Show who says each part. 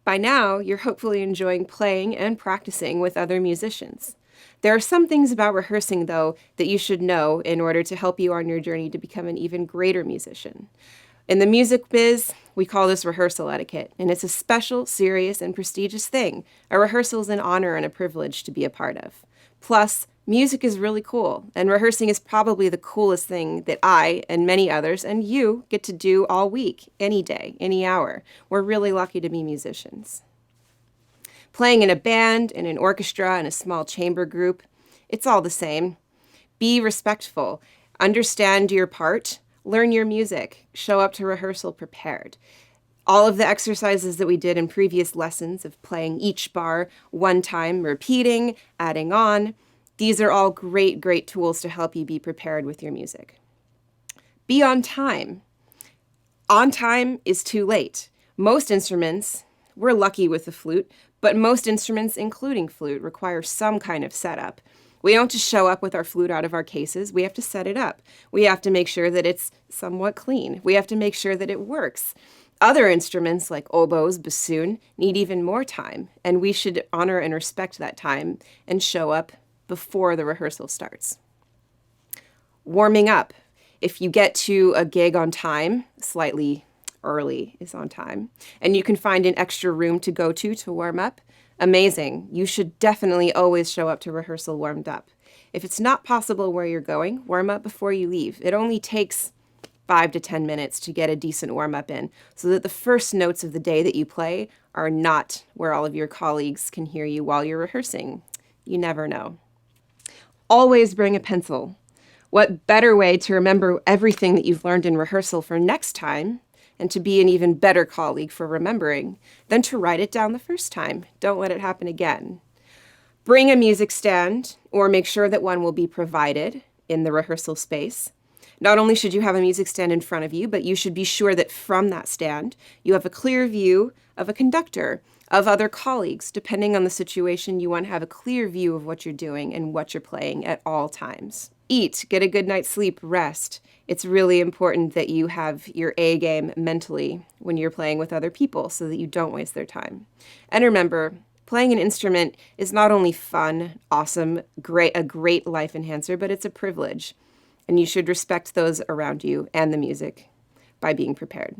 Speaker 1: By now, you're hopefully enjoying playing and practicing with other musicians. There are some things about rehearsing, though, that you should know in order to help you on your journey to become an even greater musician. In the music biz, we call this rehearsal etiquette, and it's a special, serious, and prestigious thing. A rehearsal is an honor and a privilege to be a part of. Plus, music is really cool, and rehearsing is probably the coolest thing that I and many others and you get to do all week, any day, any hour. We're really lucky to be musicians. Playing in a band, in an orchestra, in a small chamber group, it's all the same. Be respectful. Understand your part. Learn your music. Show up to rehearsal prepared. All of the exercises that we did in previous lessons of playing each bar one time, repeating, adding on, these are all great, great tools to help you be prepared with your music. Be on time. On time is too late. Most instruments, we're lucky with the flute, but most instruments, including flute, require some kind of setup. We don't just show up with our flute out of our cases. We have to set it up. We have to make sure that it's somewhat clean. We have to make sure that it works. Other instruments like oboes, bassoon, need even more time, and we should honor and respect that time and show up before the rehearsal starts. Warming up. If you get to a gig on time, slightly early is on time, and you can find an extra room to go to warm up, amazing. You should definitely always show up to rehearsal warmed up. If it's not possible where you're going, warm up before you leave. It only takes 5 to 10 minutes to get a decent warm up in so that the first notes of the day that you play are not where all of your colleagues can hear you while you're rehearsing. You never know. Always bring a pencil. What better way to remember everything that you've learned in rehearsal for next time and to be an even better colleague for remembering than to write it down the first time. Don't let it happen again. Bring a music stand or make sure that one will be provided in the rehearsal space. Not only should you have a music stand in front of you, but you should be sure that from that stand, you have a clear view of a conductor, of other colleagues. Depending on the situation, you want to have a clear view of what you're doing and what you're playing at all times. Eat, get a good night's sleep, rest. It's really important that you have your A game mentally when you're playing with other people so that you don't waste their time. And remember, playing an instrument is not only fun, awesome, a great life enhancer, but it's a privilege. And you should respect those around you and the music by being prepared.